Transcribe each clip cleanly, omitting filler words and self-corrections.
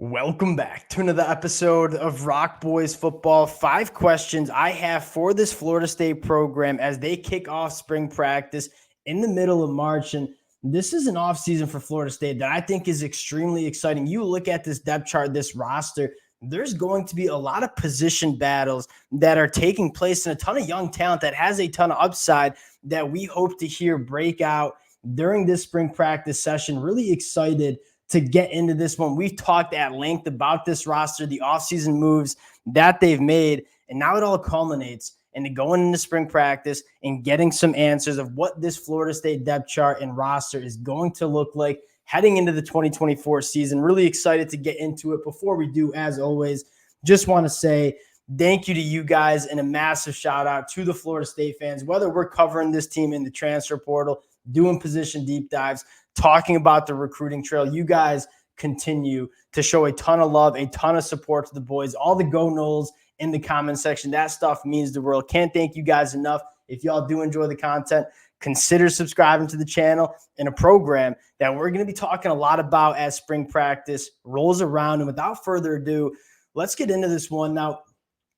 Welcome back to another episode of Rock Boys Football. 5 questions I have for this Florida State program as they kick off spring practice in the middle of March. And this is an offseason for Florida State that I think is extremely exciting. You look at this depth chart, this roster, there's going to be a lot of position battles that are taking place and a ton of young talent that has a ton of upside that we hope to hear break out during this spring practice session. Really excited to get into this one. We've talked at length about this roster, the offseason moves that they've made, and now it all culminates into going into spring practice and getting some answers of what this Florida State depth chart and roster is going to look like heading into the 2024 season. Really excited to get into it. Before we do, as always, just want to say thank you to you guys and a massive shout out to the Florida State fans, whether we're covering this team in the transfer portal, doing position deep dives, talking about the recruiting trail. You guys continue to show a ton of love, a ton of support to the boys, all the Go Noles in the comment section. That stuff means the world. Can't thank you guys enough. If y'all do enjoy the content, consider subscribing to the channel and a program that we're going to be talking a lot about as spring practice rolls around. And without further ado, let's get into this one. Now,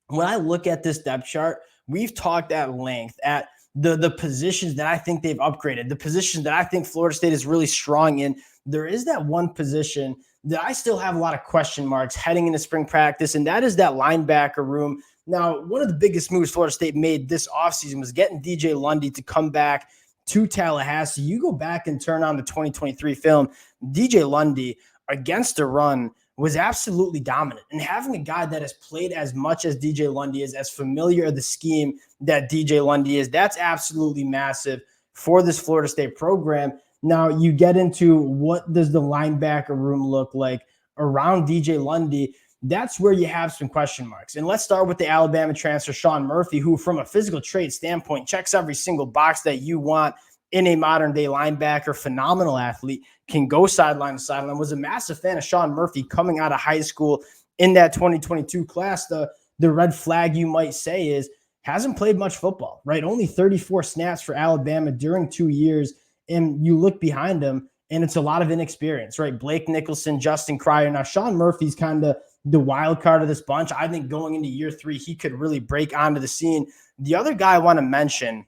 when I look at this depth chart, we've talked at length at the positions that I think they've upgraded, the positions that I think Florida State is really strong in. There is that one position that I still have a lot of question marks heading into spring practice, and that is that linebacker room. Now, one of the biggest moves Florida State made this offseason was getting DJ Lundy to come back to Tallahassee. You go back and turn on the 2023 film, DJ Lundy against the run was absolutely dominant. And having a guy that has played as much as DJ Lundy is, as familiar of the scheme that DJ Lundy is, that's absolutely massive for this Florida State program. Now you get into what does the linebacker room look like around DJ Lundy. That's where you have some question marks. And let's start with the Alabama transfer, Sean Murphy, who from a physical trait standpoint checks every single box that you want in a modern day linebacker, phenomenal athlete, can go sideline to sideline. Was a massive fan of Sean Murphy coming out of high school in that 2022 class. The red flag, you might say, is hasn't played much football, right? Only 34 snaps for Alabama during 2 years. And you look behind him and it's a lot of inexperience, right? Blake Nicholson, Justin Cryer. Now, Sean Murphy's kind of the wild card of this bunch. I think going into year 3, he could really break onto the scene. The other guy I want to mention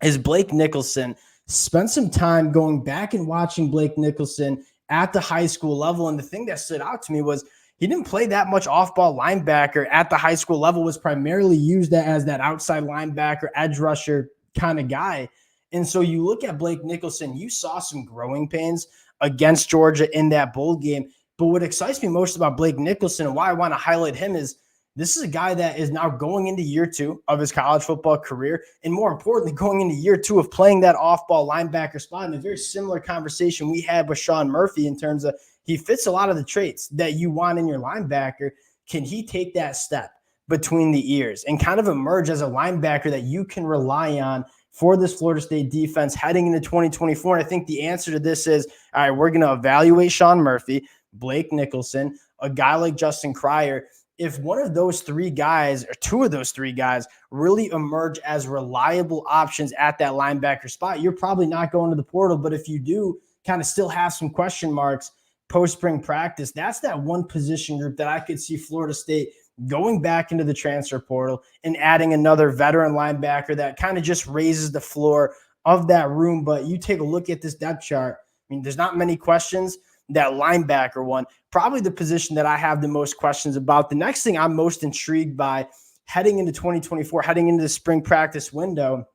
is Blake Nicholson. Spent some time going back and watching Blake Nicholson at the high school level. And the thing that stood out to me was he didn't play that much off-ball linebacker at the high school level, was primarily used as that outside linebacker, edge rusher kind of guy. And so you look at Blake Nicholson, you saw some growing pains against Georgia in that bowl game. But what excites me most about Blake Nicholson and why I want to highlight him is this is a guy that is now going into year 2 of his college football career, and more importantly, going into year 2 of playing that off-ball linebacker spot. In a very similar conversation we had with Sean Murphy in terms of he fits a lot of the traits that you want in your linebacker. Can he take that step between the ears and kind of emerge as a linebacker that you can rely on for this Florida State defense heading into 2024? And I think the answer to this is, all right, we're going to evaluate Sean Murphy, Blake Nicholson, a guy like Justin Cryer. If one of those 3 guys or 2 of those 3 guys really emerge as reliable options at that linebacker spot, you're probably not going to the portal. But if you do kind of still have some question marks post-spring practice, that's that one position group that I could see Florida State going back into the transfer portal and adding another veteran linebacker that kind of just raises the floor of that room. But you take a look at this depth chart. I mean, there's not many questions. That linebacker one, probably the position that I have the most questions about. The next thing I'm most intrigued by heading into 2024, heading into the spring practice window,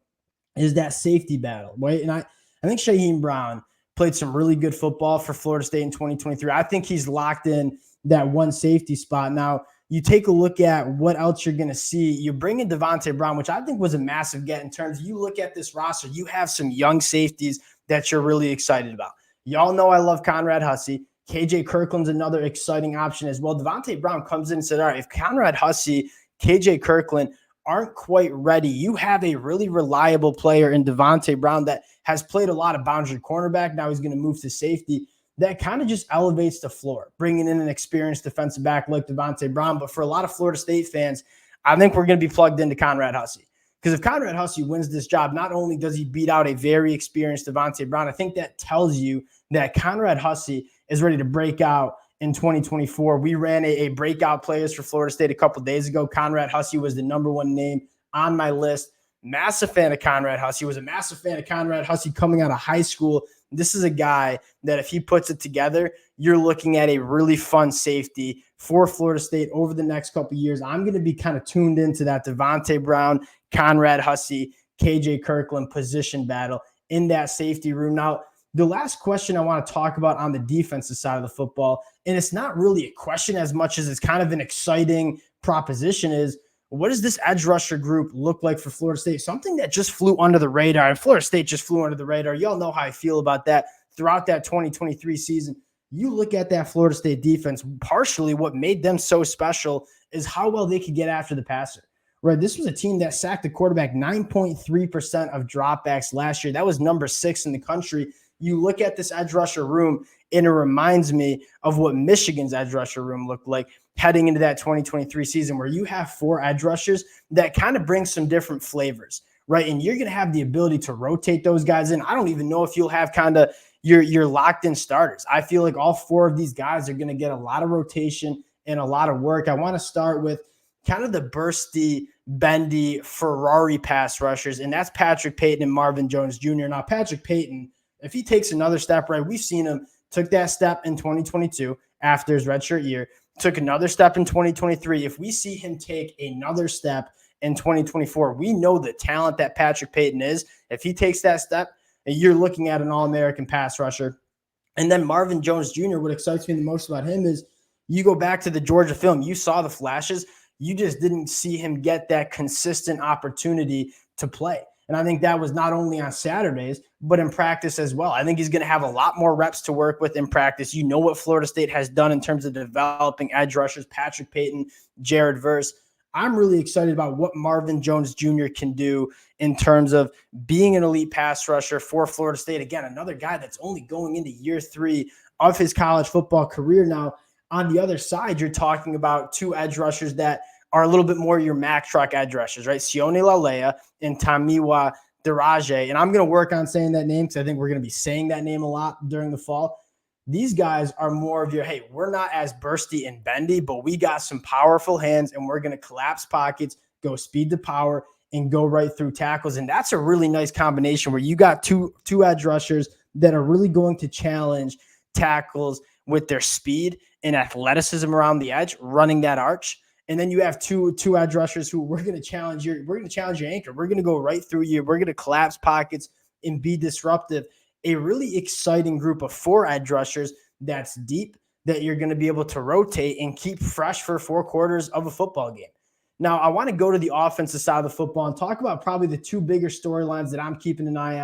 is that safety battle, right? And I think Shaheem Brown played some really good football for Florida State in 2023. I think he's locked in that one safety spot. Now, you take a look at what else you're going to see. You bring in Devontae Brown, which I think was a massive get in terms of you look at this roster, you have some young safeties that you're really excited about. Y'all know I love Conrad Hussey. KJ Kirkland's another exciting option as well. Devontae Brown comes in and said, all right, if Conrad Hussey, KJ Kirkland aren't quite ready, you have a really reliable player in Devontae Brown that has played a lot of boundary cornerback. Now he's going to move to safety. That kind of just elevates the floor, bringing in an experienced defensive back like Devontae Brown. But for a lot of Florida State fans, I think we're going to be plugged into Conrad Hussey. Because if Conrad Hussey wins this job, not only does he beat out a very experienced Devontae Brown, I think that tells you that Conrad Hussey is ready to break out in 2024. We ran a breakout players for Florida State a couple days ago. Conrad Hussey was the number one name on my list. Massive fan of Conrad Hussey. Was a massive fan of Conrad Hussey coming out of high school. This is a guy that if he puts it together, you're looking at a really fun safety for Florida State over the next couple of years. I'm going to be kind of tuned into that Devontae Brown, Conrad Hussey, KJ Kirkland position battle in that safety room. Now, the last question I want to talk about on the defensive side of the football, and it's not really a question as much as it's kind of an exciting proposition, is what does this edge rusher group look like for Florida State? Something that just flew under the radar, and Florida State just flew under the radar. Y'all know how I feel about that throughout that 2023 season. You look at that Florida State defense, partially what made them so special is how well they could get after the passer. Right, this was a team that sacked the quarterback 9.3% of dropbacks last year. That was number 6 in the country. You look at this edge rusher room, and it reminds me of what Michigan's edge rusher room looked like heading into that 2023 season, where you have 4 edge rushers that kind of bring some different flavors, right? And you're going to have the ability to rotate those guys in. I don't even know if you'll have kind of your locked in starters. I feel like all 4 of these guys are going to get a lot of rotation and a lot of work. I want to start with kind of the bursty, bendy Ferrari pass rushers, and that's Patrick Payton and Marvin Jones Jr. Now, Patrick Payton, if he takes another step, right, we've seen him took that step in 2022 after his redshirt year, took another step in 2023. If we see him take another step in 2024, we know the talent that Patrick Payton is. If he takes that step, you're looking at an All-American pass rusher. And then Marvin Jones Jr., what excites me the most about him is you go back to the Georgia film, you saw the flashes, you just didn't see him get that consistent opportunity to play. And I think that was not only on Saturdays, but in practice as well. I think he's going to have a lot more reps to work with in practice. You know what Florida State has done in terms of developing edge rushers, Patrick Payton, Jared Verse. I'm really excited about what Marvin Jones Jr. can do in terms of being an elite pass rusher for Florida State. Again, another guy that's only going into year 3 of his college football career now. On the other side, you're talking about 2 edge rushers that are a little bit more your Mack truck edge rushers, right? Sione Lalea and Tamiwa Diraje. And I'm going to work on saying that name because I think we're going to be saying that name a lot during the fall. These guys are more of your, hey, we're not as bursty and bendy, but we got some powerful hands and we're going to collapse pockets, go speed to power, and go right through tackles. And that's a really nice combination where you got two edge rushers that are really going to challenge tackles with their speed and athleticism around the edge, running that arch. And then you have two edge rushers who we're going to challenge your anchor. We're going to go right through you. We're going to collapse pockets and be disruptive. A really exciting group of 4 edge rushers that's deep, that you're going to be able to rotate and keep fresh for 4 quarters of a football game. Now, I want to go to the offensive side of the football and talk about probably the 2 bigger storylines that I'm keeping an eye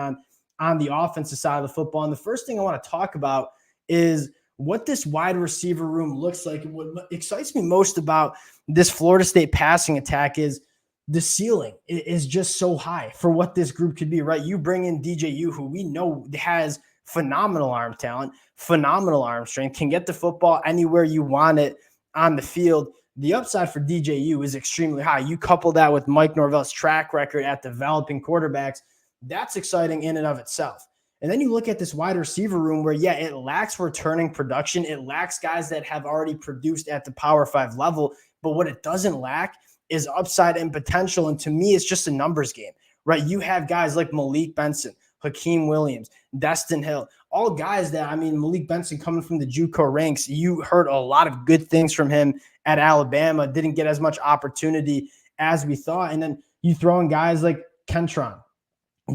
on the offensive side of the football. And the first thing I want to talk about is what this wide receiver room looks like. And what excites me most about this Florida State passing attack is the ceiling is just so high for what this group could be, right? You bring in DJU, who we know has phenomenal arm talent, phenomenal arm strength, can get the football anywhere you want it on the field. The upside for DJU is extremely high. You couple that with Mike Norvell's track record at developing quarterbacks, that's exciting in and of itself. And then you look at this wide receiver room where, yeah, it lacks returning production. It lacks guys that have already produced at the Power 5 level. But what it doesn't lack is upside and potential. And to me, it's just a numbers game, right? You have guys like Malik Benson, Hakeem Williams, Destin Hill, all guys that, I mean, Malik Benson coming from the JUCO ranks, you heard a lot of good things from him at Alabama, didn't get as much opportunity as we thought. And then you throw in guys like Kentron,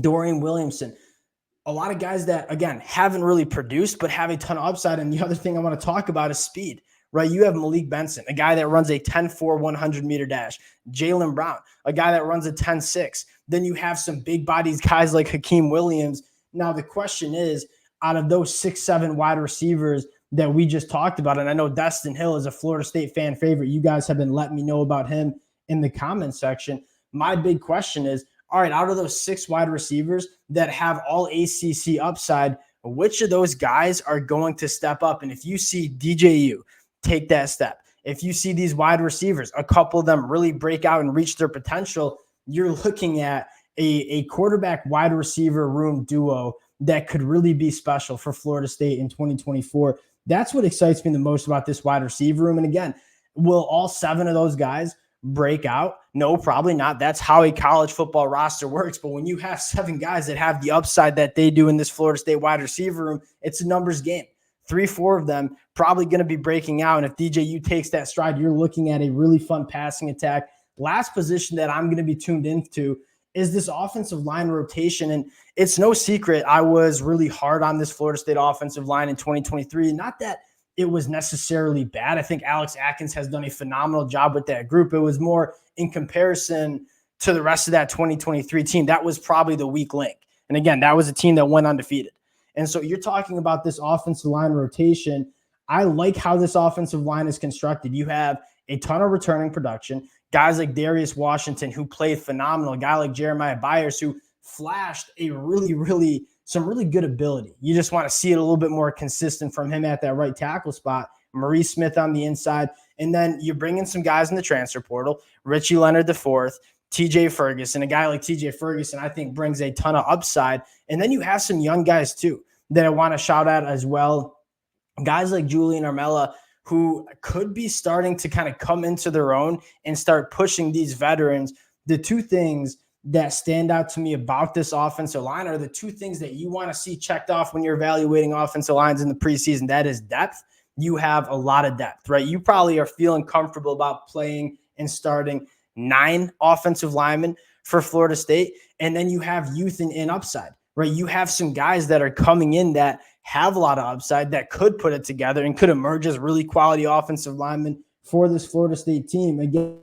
Dorian Williamson, a lot of guys that, again, haven't really produced, but have a ton of upside. And the other thing I want to talk about is speed, right? You have Malik Benson, a guy that runs a 10.4 100-meter dash. Jaylen Brown, a guy that runs a 10.6. Then you have some big bodies, guys like Hakeem Williams. Now, the question is, out of those 6'7" wide receivers that we just talked about, and I know Destin Hill is a Florida State fan favorite. You guys have been letting me know about him in the comments section. My big question is, all right, out of those 6 wide receivers that have all ACC upside, which of those guys are going to step up? And if you see DJU take that step, if you see these wide receivers, a couple of them really break out and reach their potential, you're looking at a quarterback wide receiver room duo that could really be special for Florida State in 2024. That's what excites me the most about this wide receiver room. And again, will all 7 of those guys break out? No, probably not. That's how a college football roster works. But when you have 7 guys that have the upside that they do in this Florida State wide receiver room, it's a numbers game. 3-4 of them probably going to be breaking out. And if DJU takes that stride, you're looking at a really fun passing attack. Last position that I'm going to be tuned into is this offensive line rotation. And it's no secret I was really hard on this Florida State offensive line in 2023. Not that it was necessarily bad. I think Alex Atkins has done a phenomenal job with that group. It was more in comparison to the rest of that 2023 team. That was probably the weak link. And again, that was a team that went undefeated. And so you're talking about this offensive line rotation. I like how this offensive line is constructed. You have a ton of returning production. Guys like Darius Washington, who played phenomenal. A guy like Jeremiah Byers, who flashed some really good ability. You just want to see it a little bit more consistent from him at that right tackle spot. Maurice Smith on the inside. And then you bring in some guys in the transfer portal. Richie Leonard IV, TJ Ferguson. A guy like TJ Ferguson, I think, brings a ton of upside. And then you have some young guys, too, that I want to shout out as well. Guys like Julian Armella, who could be starting to kind of come into their own and start pushing these veterans. The 2 things that stand out to me about this offensive line are the 2 things that you want to see checked off when you're evaluating offensive lines in the preseason. That is depth. You have a lot of depth, right? You probably are feeling comfortable about playing and starting 9 offensive linemen for Florida State. And then you have youth and upside, right? You have some guys that are coming in that have a lot of upside that could put it together and could emerge as really quality offensive linemen for this Florida State team. Again,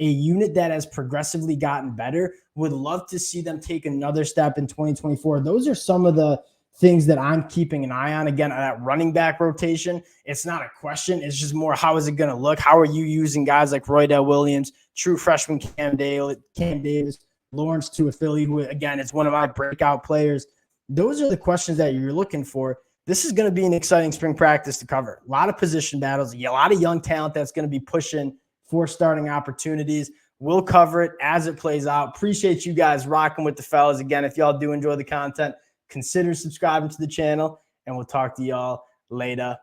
a unit that has progressively gotten better. Would love to see them take another step in 2024. Those are some of the things that I'm keeping an eye on. Again, that running back rotation, it's not a question. It's just more, how is it going to look? How are you using guys like Roydell Williams, true freshman Cam Davis, Lawrence Tuafili, who, again, is one of my breakout players. Those are the questions that you're looking for. This is going to be an exciting spring practice to cover. A lot of position battles, a lot of young talent that's going to be pushing for starting opportunities. We'll cover it as it plays out. Appreciate you guys rocking with the fellas. Again, if y'all do enjoy the content, consider subscribing to the channel, and we'll talk to y'all later.